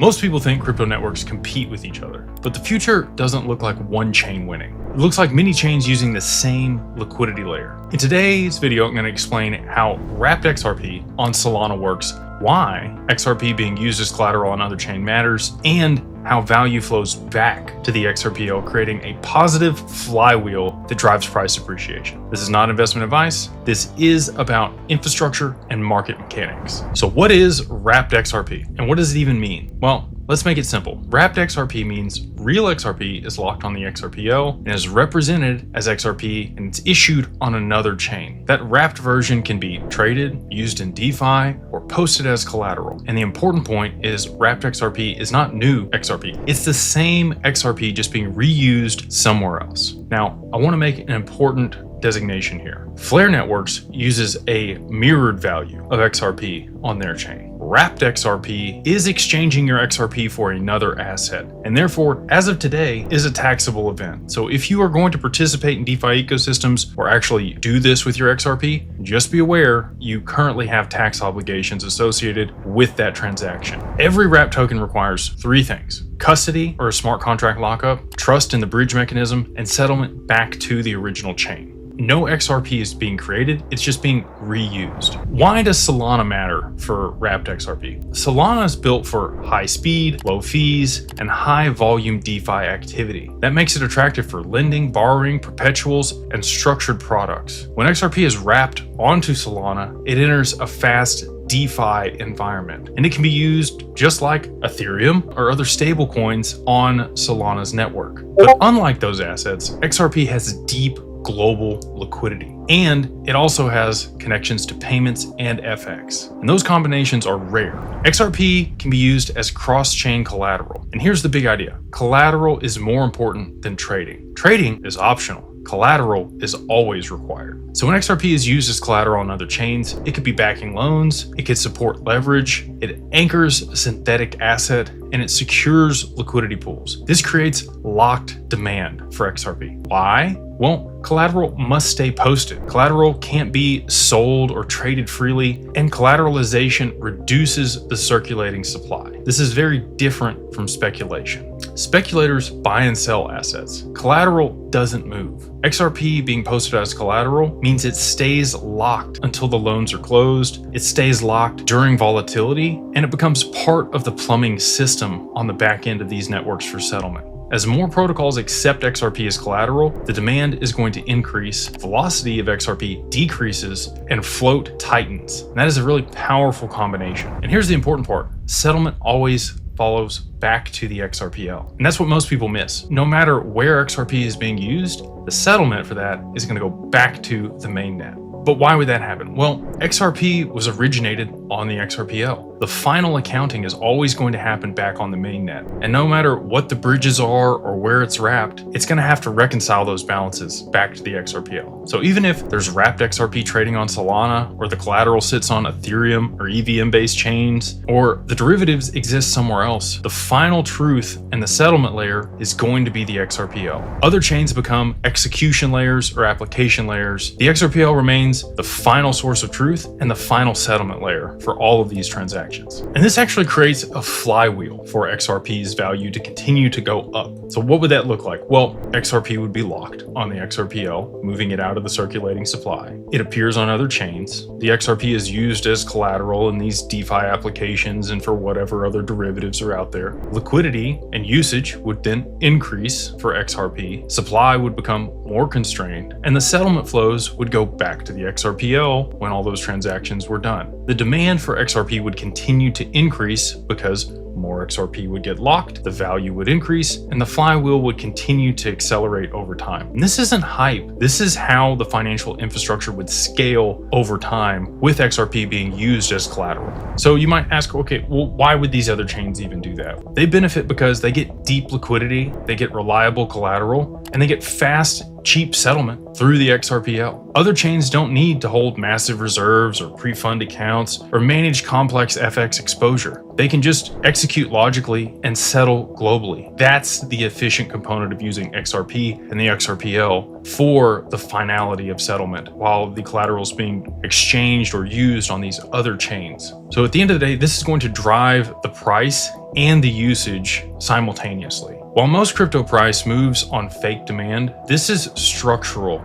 Most people think crypto networks compete with each other, but the future doesn't look like one chain winning. It looks like many chains using the same liquidity layer. In today's video, I'm going to explain how wrapped XRP on Solana works, why XRP being used as collateral on other chain matters, and how value flows back to the XRPL, creating a positive flywheel that drives price appreciation. This is not investment advice. This is about infrastructure and market mechanics. So what is wrapped XRP and what does it even mean? Well, let's make it simple. Wrapped XRP means real XRP is locked on the XRPL and is represented as XRP and it's issued on another chain. That wrapped version can be traded, used in DeFi, or posted as collateral. And the important point is wrapped XRP is not new XRP. It's the same XRP just being reused somewhere else. Now, I want to make an important designation here. Flare Networks uses a mirrored value of XRP on their chain. Wrapped XRP is exchanging your XRP for another asset, and therefore, as of today, is a taxable event. So if you are going to participate in DeFi ecosystems or actually do this with your XRP, just be aware you currently have tax obligations associated with that transaction. Every wrapped token requires three things: custody or a smart contract lockup, trust in the bridge mechanism, and settlement back to the original chain. No XRP is being created, it's just being reused. Why does Solana matter for wrapped XRP? Solana is built for high speed, low fees, and high volume DeFi activity. That makes it attractive for lending, borrowing, perpetuals, and structured products. When XRP is wrapped onto Solana, it enters a fast DeFi environment, and it can be used just like Ethereum or other stable coins on Solana's network. But unlike those assets, XRP has deep global liquidity, and it also has connections to payments and FX, and those combinations are rare. XRP can be used as cross-chain collateral, and here's the big idea: collateral is more important than trading. Trading is optional. Collateral is always required. So when XRP is used as collateral on other chains, it could be backing loans, it could support leverage, it anchors a synthetic asset, and it secures liquidity pools. This creates locked demand for XRP. Why? Well, collateral must stay posted. Collateral can't be sold or traded freely, and collateralization reduces the circulating supply. This is very different from speculation. Speculators buy and sell assets. Collateral doesn't move. XRP being posted as collateral means it stays locked until the loans are closed, it stays locked during volatility, and it becomes part of the plumbing system on the back end of these networks for settlement. As more protocols accept XRP as collateral, the demand is going to increase, velocity of XRP decreases, and float tightens. And that is a really powerful combination. And here's the important part: settlement always follows back to the XRPL. And that's what most people miss. No matter where XRP is being used, the settlement for that is going to go back to the mainnet. But why would that happen? Well, XRP was originated on the XRPL. The final accounting is always going to happen back on the mainnet. And no matter what the bridges are or where it's wrapped, it's going to have to reconcile those balances back to the XRPL. So even if there's wrapped XRP trading on Solana, or the collateral sits on Ethereum or EVM-based chains, or the derivatives exist somewhere else, the final truth and the settlement layer is going to be the XRPL. Other chains become execution layers or application layers. The XRPL remains the final source of truth and the final settlement layer for all of these transactions. And this actually creates a flywheel for XRP's value to continue to go up. So what would that look like? Well, XRP would be locked on the XRPL, moving it out of the circulating supply. It appears on other chains. The XRP is used as collateral in these DeFi applications and for whatever other derivatives are out there. Liquidity and usage would then increase for XRP. Supply would become more constrained, and the settlement flows would go back to the XRPL when all those transactions were done. The demand for XRP would continue to increase because more XRP would get locked, the value would increase, and the flywheel would continue to accelerate over time. And this isn't hype. This is how the financial infrastructure would scale over time with XRP being used as collateral. So you might ask, okay, well, why would these other chains even do that? They benefit because they get deep liquidity, they get reliable collateral, and they get fast, cheap settlement through the XRPL. Other chains don't need to hold massive reserves or pre-fund accounts or manage complex FX exposure. They can just execute logically and settle globally. That's the efficient component of using XRP and the XRPL for the finality of settlement while the collateral is being exchanged or used on these other chains. So at the end of the day, this is going to drive the price and the usage simultaneously. While most crypto price moves on fake demand, this is structural